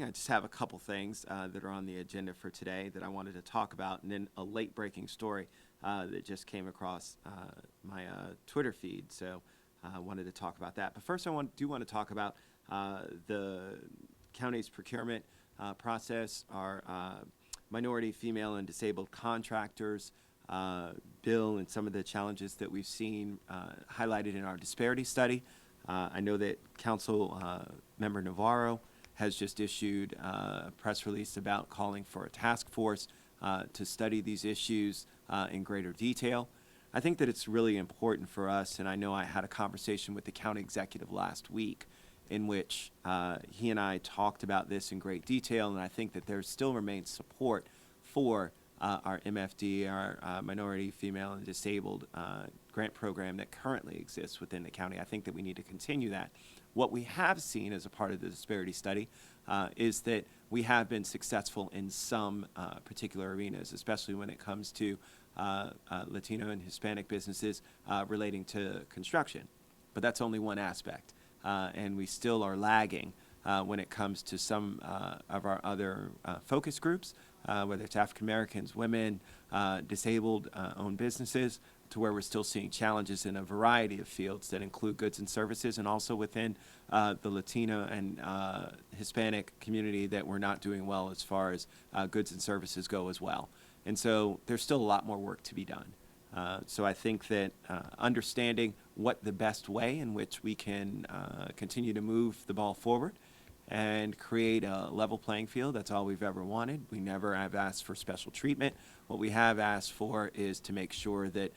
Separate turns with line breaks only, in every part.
I just have a couple things that are on the agenda for today that I wanted to talk about, and then a late breaking story that just came across my Twitter feed. So I wanted to talk about that. But first, do want to talk about the county's procurement process, our minority, female, and disabled contractors bill, and some of the challenges that we've seen highlighted in our disparity study. I know that Council Member Navarro has just issued a press release about calling for a task force to study these issues in greater detail. I think that it's really important for us, and I know I had a conversation with the county executive last week in which he and I talked about this in great detail, and I think that there still remains support for our MFD, our Minority, Female, and Disabled grant program that currently exists within the county. I think that we need to continue that. What we have seen as a part of the disparity study is that we have been successful in some particular arenas, especially when it comes to Latino and Hispanic businesses relating to construction. But that's only one aspect, and we still are lagging when it comes to some of our other focus groups, whether it's African Americans, women, disabled owned businesses, to where we're still seeing challenges in a variety of fields that include goods and services, and also within the Latino and Hispanic community that we're not doing well as far as goods and services go as well. And so there's still a lot more work to be done. So I think that understanding what the best way in which we can continue to move the ball forward and create a level playing field, that's all we've ever wanted. We never have asked for special treatment. What we have asked for is to make sure that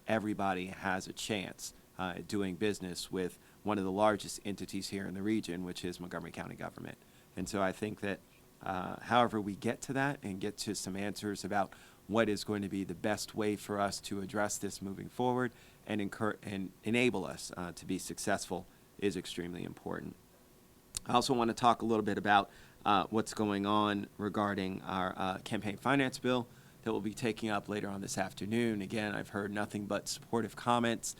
everybody has a chance at doing business with one of the largest entities here in the region, which is Montgomery County government. And so I think that however we get to that and get to some answers about what is going to be the best way for us to address this moving forward and enable us to be successful is extremely important. I also want to talk a little bit about what's going on regarding our campaign finance bill that we'll be taking up later on this afternoon. Again, I've heard nothing but supportive comments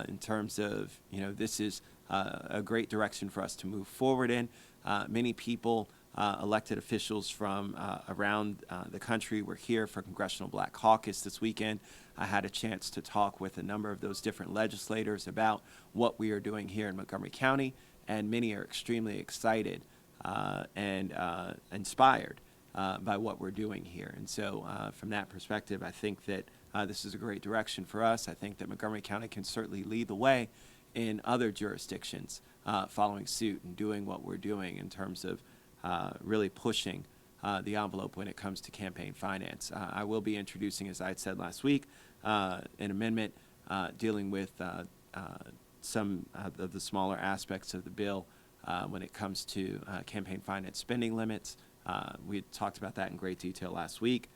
in terms of, this is a great direction for us to move forward in. Many people, elected officials from around the country were here for Congressional Black Caucus this weekend. I had a chance to talk with a number of those different legislators about what we are doing here in Montgomery County, and many are extremely excited and inspired by what we're doing here. And so from that perspective, I think that this is a great direction for us. I think that Montgomery County can certainly lead the way in other jurisdictions following suit and doing what we're doing in terms of really pushing the envelope when it comes to campaign finance. I will be introducing, as I had said last week, an amendment dealing with some of the smaller aspects of the bill when it comes to campaign finance spending limits. We talked about that in great detail last week.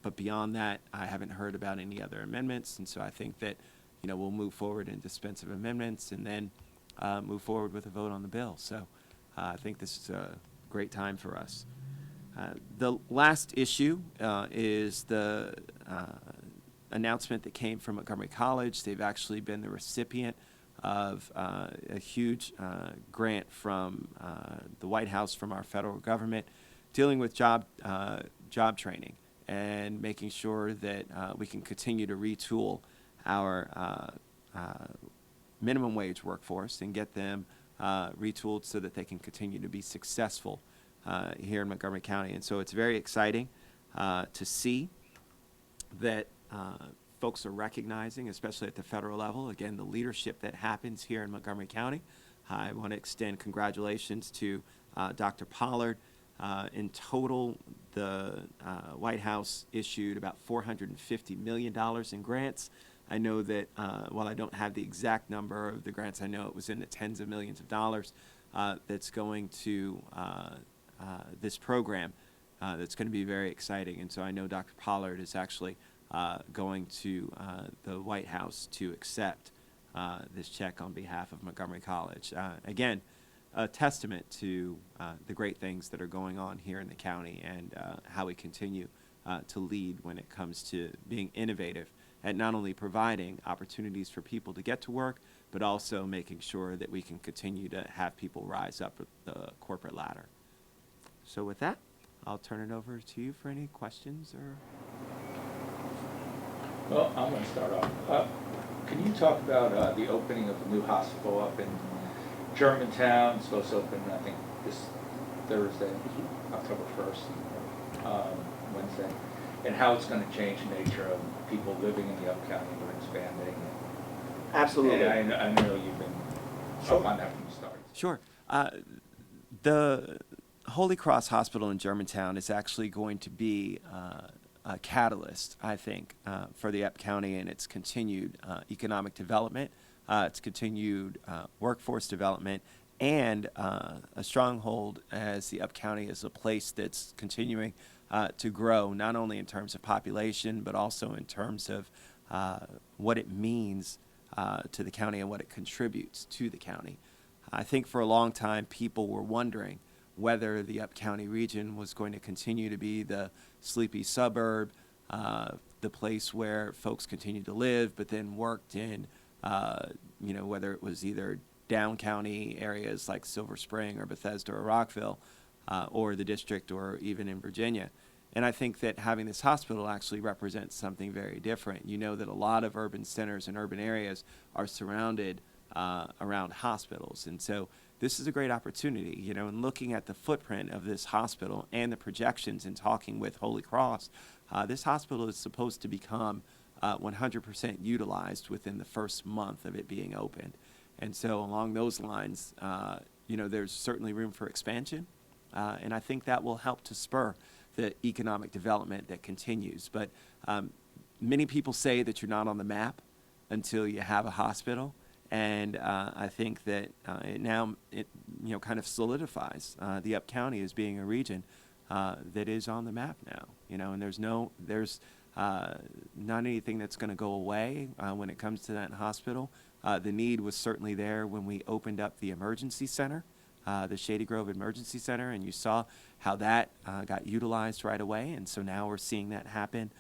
But beyond that, I haven't heard about any other amendments. And so I think that, we'll move forward in dispensive amendments and then move forward with a vote on the bill. So I think this is a great time for us. The last issue is the announcement that came from Montgomery College. They've actually been the recipient of a huge grant from the White House, from our federal government, dealing with job training and making sure that we can continue to retool our minimum wage workforce and get them retooled so that they can continue to be successful here in Montgomery County. And so it's very exciting to see that folks are recognizing, especially at the federal level, again, the leadership that happens here in Montgomery County. I want to extend congratulations to Dr. Pollard. In total, the White House issued about $450 million in grants. I know that while I don't have the exact number of the grants, I know it was in the tens of millions of dollars that's going to this program that's going to be very exciting. And so I know Dr. Pollard is actually going to the White House to accept this check on behalf of Montgomery College. Again, a testament to the great things that are going on here in the county and how we continue to lead when it comes to being innovative at not only providing opportunities for people to get to work, but also making sure that we can continue to have people rise up the corporate ladder. So with that, I'll turn it over to you for any questions or.
Well, I'm going to start off. Can you talk about the opening of the new hospital up in Germantown? It's supposed to open, I think, this Thursday, October 1st, Wednesday, and how it's going to change the nature of people living in the Up County. We're expanding.
Absolutely.
And I know you've been up on that from the start.
Sure. The Holy Cross Hospital in Germantown is actually going to be a catalyst, I think, for the Ep County and its continued economic development, its continued workforce development, and a stronghold as the Ep County is a place that's continuing to grow, not only in terms of population, but also in terms of what it means to the county and what it contributes to the county. I think for a long time, people were wondering whether the Up County region was going to continue to be the sleepy suburb, the place where folks continued to live, but then worked in, whether it was either down county areas like Silver Spring or Bethesda or Rockville, or the district or even in Virginia. And I think that having this hospital actually represents something very different. You know that a lot of urban centers and urban areas are surrounded around hospitals. And so this is a great opportunity, and looking at the footprint of this hospital and the projections and talking with Holy Cross, this hospital is supposed to become 100% utilized within the first month of it being opened. And so along those lines, there's certainly room for expansion. And I think that will help to spur the economic development that continues. But many people say that you're not on the map until you have a hospital. And I think that it kind of solidifies the Up County as being a region that is on the map now. And there's not anything that's going to go away when it comes to that hospital. The need was certainly there when we opened up the emergency center, the Shady Grove Emergency Center, and you saw how that got utilized right away. And so now we're seeing that happen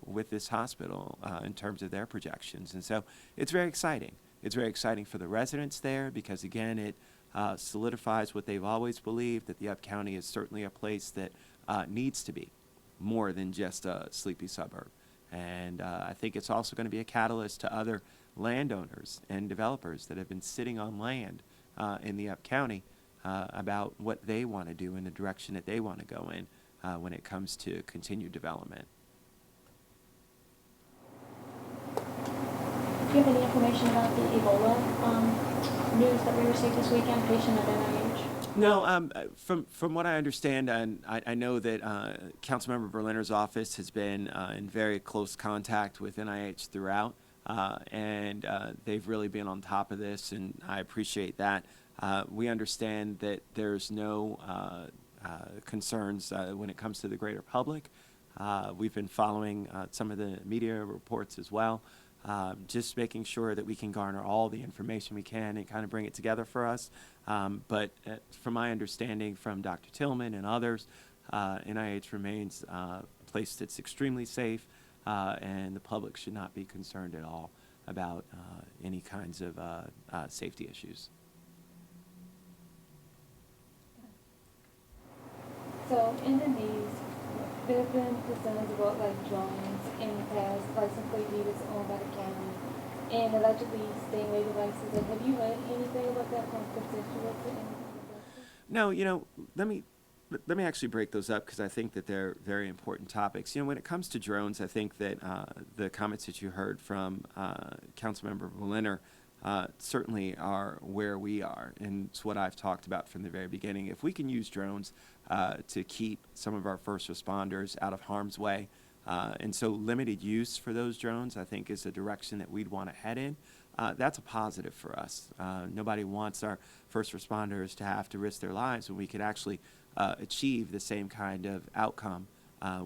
with this hospital in terms of their projections. And so it's very exciting. It's very exciting for the residents there because, again, it solidifies what they've always believed, that the Up County is certainly a place that needs to be more than just a sleepy suburb. And I think it's also going to be a catalyst to other landowners and developers that have been sitting on land in the Up County about what they want to do and the direction that they want to go in when it comes to continued development.
Do you have any information about the Ebola news that we received this weekend, patient at NIH?
No, from what I understand, and I know that Councilmember Berliner's office has been in very close contact with NIH throughout, and they've really been on top of this, and I appreciate that. We understand that there's no concerns when it comes to the greater public. We've been following some of the media reports as well. Just making sure that we can garner all the information we can and kind of bring it together for us. But from my understanding from Dr. Tillman and others, NIH remains a place that's extremely safe, and the public should not be concerned at all about any kinds of safety issues.
So in the news, there have been concerns about drones in the past, licensed leaders owned by the county, and allegedly stingray devices. Have you heard anything about that from constituents?
No, let me actually break those up because I think that they're very important topics. When it comes to drones, I think that the comments that you heard from Councilmember Berliner certainly are where we are, and it's what I've talked about from the very beginning. If we can use drones to keep some of our first responders out of harm's way, and so limited use for those drones, I think, is a direction that we'd want to head in. That's a positive for us. Nobody wants our first responders to have to risk their lives when we could actually achieve the same kind of outcome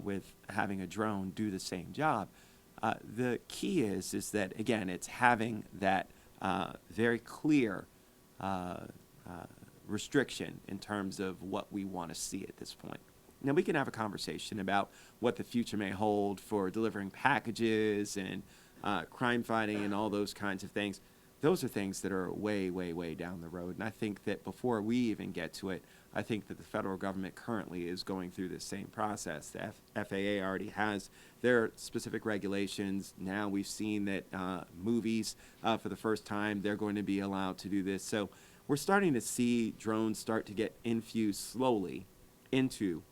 with having a drone do the same job. The key is that, again, it's having that very clear restriction in terms of what we want to see at this point. Now, we can have a conversation about what the future may hold for delivering packages and crime fighting and all those kinds of things. Those are things that are way, way, way down the road. And I think that before we even get to it, I think that the federal government currently is going through this same process. The FAA already has their specific regulations. Now we've seen that movies, for the first time, they're going to be allowed to do this. So we're starting to see drones start to get infused slowly into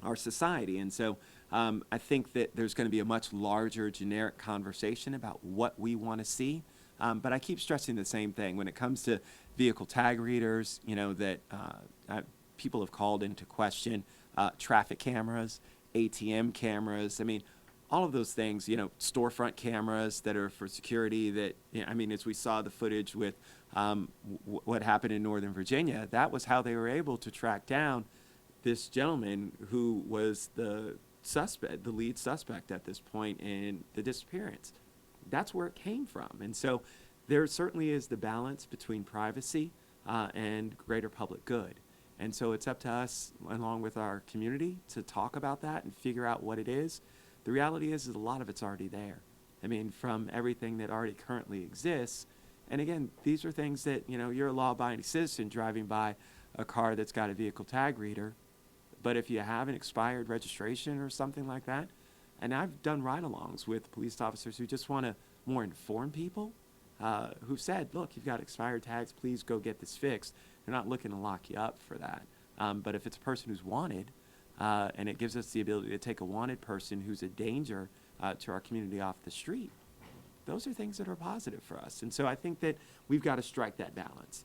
our society. And so I think that there's going to be a much larger generic conversation about what we want to see. But I keep stressing the same thing when it comes to vehicle tag readers, that people have called into question traffic cameras, ATM cameras. I mean, all of those things, storefront cameras that are for security that, as we saw the footage with what happened in Northern Virginia, that was how they were able to track down this gentleman who was the lead suspect at this point in the disappearance. That's where it came from. And so there certainly is the balance between privacy and greater public good. And so it's up to us, along with our community, to talk about that and figure out what it is. The reality is a lot of it's already there. From everything that already currently exists. And again, these are things that, you're a law-abiding citizen driving by a car that's got a vehicle tag reader. But if you have an expired registration or something like that, and I've done ride-alongs with police officers who just want to more inform people, who've said, look, you've got expired tags, please go get this fixed. They're not looking to lock you up for that. But if it's a person who's wanted, and it gives us the ability to take a wanted person who's a danger to our community off the street, those are things that are positive for us. And so I think that we've got to strike that balance.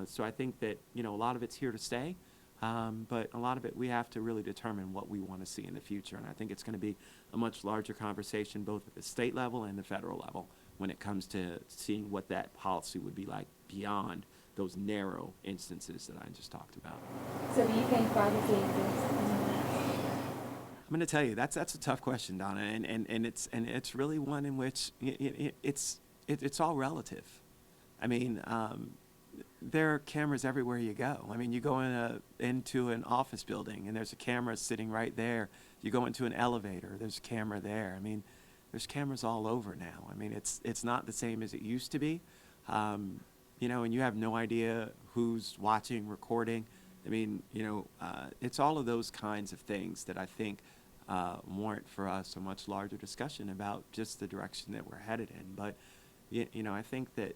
So I think that, a lot of it's here to stay. But a lot of it, we have to really determine what we want to see in the future. And I think it's going to be a much larger conversation, both at the state level and the federal level, when it comes to seeing what that policy would be like beyond those narrow instances that I just talked about.
So do you think privacy exists?
I'm going to tell you, that's a tough question, Donna, and it's really one in which it's all relative. There are cameras everywhere you go. You go into an office building, and there's a camera sitting right there. You go into an elevator, there's a camera there. There's cameras all over now. It's not the same as it used to be. And you have no idea who's watching, recording. It's all of those kinds of things that I think warrant for us a much larger discussion about just the direction that we're headed in. But, I think that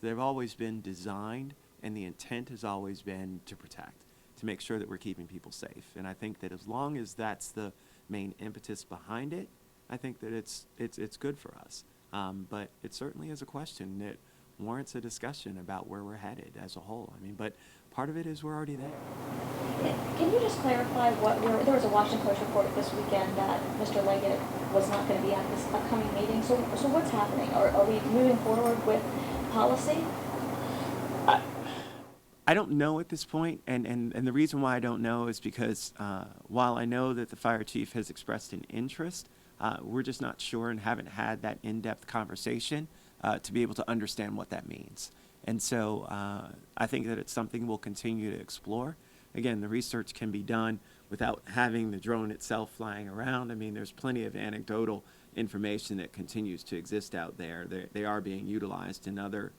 they've always been designed, and the intent has always been to protect, to make sure that we're keeping people safe. And I think that as long as that's the main impetus behind it, I think that it's good for us. But it certainly is a question that warrants a discussion about where we're headed as a whole. But part of it is we're already there.
Can you just clarify there was a Washington Post report this weekend that Mr. Leggett was not going to be at this upcoming meeting. So what's happening? Are we moving forward with policy?
I don't know at this point, and the reason why I don't know is because while I know that the fire chief has expressed an interest, we're just not sure and haven't had that in-depth conversation to be able to understand what that means. And so I think that it's something we'll continue to explore. Again, the research can be done without having the drone itself flying around. There's plenty of anecdotal information that continues to exist out there. They are being utilized in other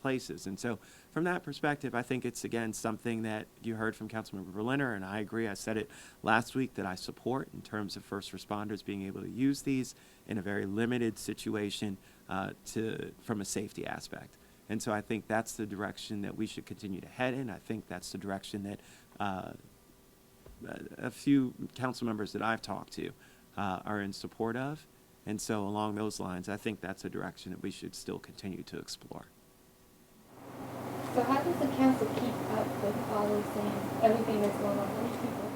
places. And so from that perspective, I think it's, again, something that you heard from Councilmember Berliner, and I agree. I said it last week that I support in terms of first responders being able to use these in a very limited situation from a safety aspect. And so I think that's the direction that we should continue to head in. I think that's the direction that a few council members that I've talked to are in support of. And so along those lines, I think that's a direction that we should still continue to explore.
So how does the council keep up with all those things, everything that's going on with these people?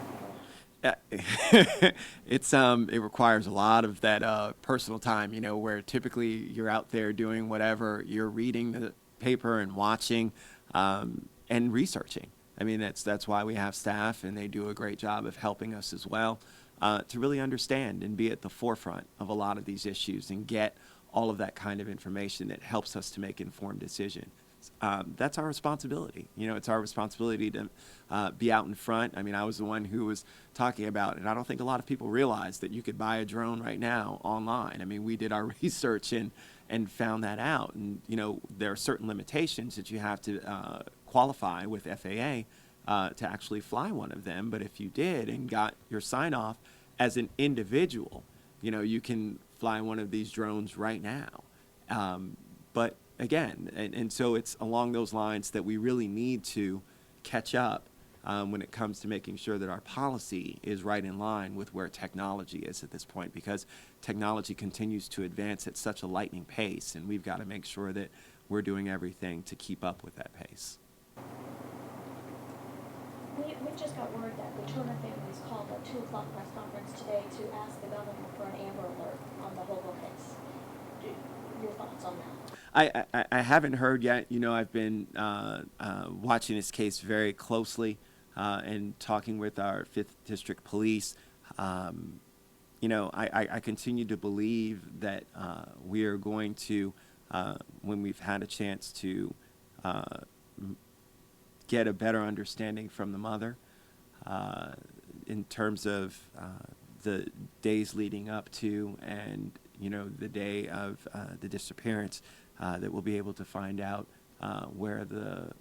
It requires a lot of that personal time, where typically you're out there doing whatever, you're reading the paper and watching and researching. That's why we have staff, and they do a great job of helping us as well to really understand and be at the forefront of a lot of these issues and get all of that kind of information that helps us to make informed decisions. That's our responsibility. It's our responsibility to be out in front. I was the one who was talking about, and I don't think a lot of people realize that you could buy a drone right now online. We did our research and found that out. And, there are certain limitations that you have to qualify with FAA to actually fly one of them. But if you did and got your sign off as an individual, you can fly one of these drones right now. But again, and so it's along those lines that we really need to catch up when it comes to making sure that our policy is right in line with where technology is at this point, because technology continues to advance at such a lightning pace, and we've got to make sure that we're doing everything to keep up with that pace.
We just got word that the Turner families called a 2 o'clock press conference today to ask the governor for an Amber Alert on the Hoggle case. Your thoughts on that?
I haven't heard yet. I've been watching this case very closely and talking with our 5th District Police. I continue to believe that we are going to, when we've had a chance to get a better understanding from the mother in terms of the days leading up to and the day of the disappearance, that we'll be able to find out where the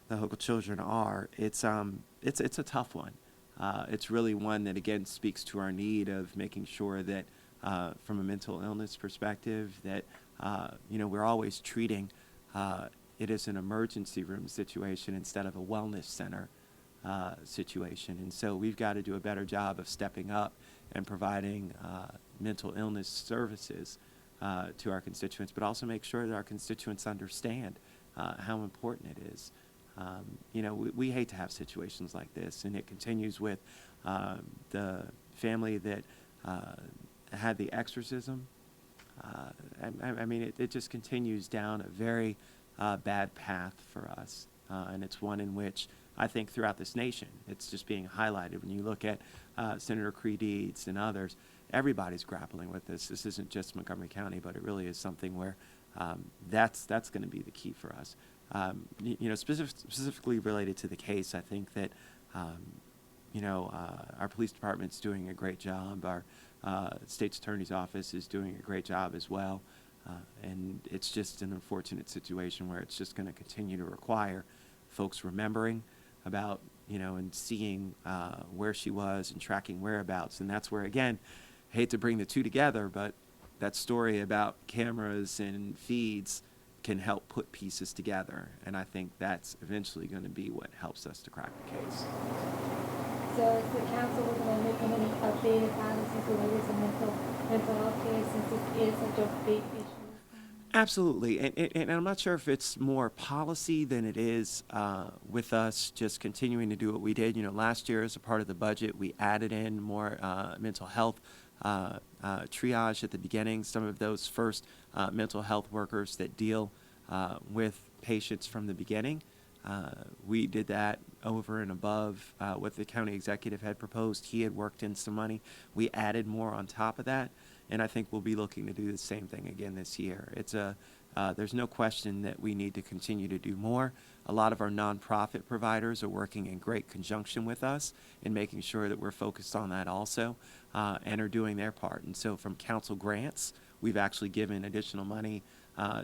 Hoggle children are. It's a tough one. It's really one that again speaks to our need of making sure that from a mental illness perspective that we're always treating it as an emergency room situation instead of a wellness center situation. And so we've got to do a better job of stepping up and providing mental illness services to our constituents, but also make sure that our constituents understand how important it is. We hate to have situations like this, and it continues with the family that had the exorcism. It just continues down a very bad path for us, and it's one in which I think throughout this nation, it's just being highlighted. When you look at Senator Creed Eads and others, everybody's grappling with this. This isn't just Montgomery County, but it really is something where that's going to be the key for us. Specifically related to the case, I think that our police department's doing a great job. Our state's attorney's office is doing a great job as well. And it's just an unfortunate situation where it's just going to continue to require folks remembering about, and seeing where she was and tracking whereabouts. And that's where, again, I hate to bring the two together, but that story about cameras and feeds can help put pieces together. And I think that's eventually going to be what helps us to crack the case.
So is the council looking at making any updated policies related to mental health care, since this is such a big issue?
Absolutely, and I'm not sure if it's more policy than it is with us just continuing to do what we did. Last year as a part of the budget, we added in more mental health triage at the beginning. Some of those first mental health workers that deal with patients from the beginning. We did that over and above what the county executive had proposed. He had worked in some money. We added more on top of that. And I think we'll be looking to do the same thing again this year. There's no question that we need to continue to do more. A lot of our nonprofit providers are working in great conjunction with us in making sure that we're focused on that also, and are doing their part. And so from council grants, we've actually given additional money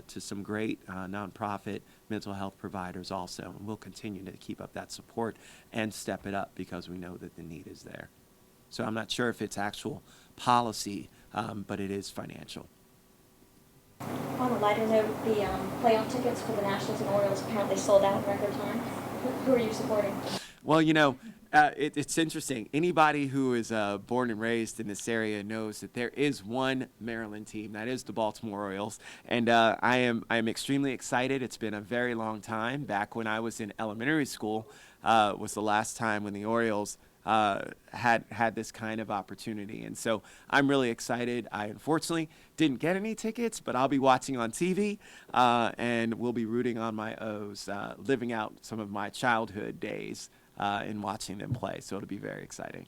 to some great nonprofit mental health providers also. And we'll continue to keep up that support and step it up because we know that the need is there. So I'm not sure if it's actual policy, but it is financial.
On a lighter note, the playoff tickets for the Nationals and Orioles apparently sold out in record time. Who are you supporting?
Well, it's interesting. Anybody who is born and raised in this area knows that there is one Maryland team, that is the Baltimore Orioles, and I am extremely excited. It's been a very long time. Back when I was in elementary school was the last time when the Orioles had this kind of opportunity. And so I'm really excited. I unfortunately didn't get any tickets, but I'll be watching on TV and we'll be rooting on my O's, living out some of my childhood days in watching them play. So it'll be very exciting.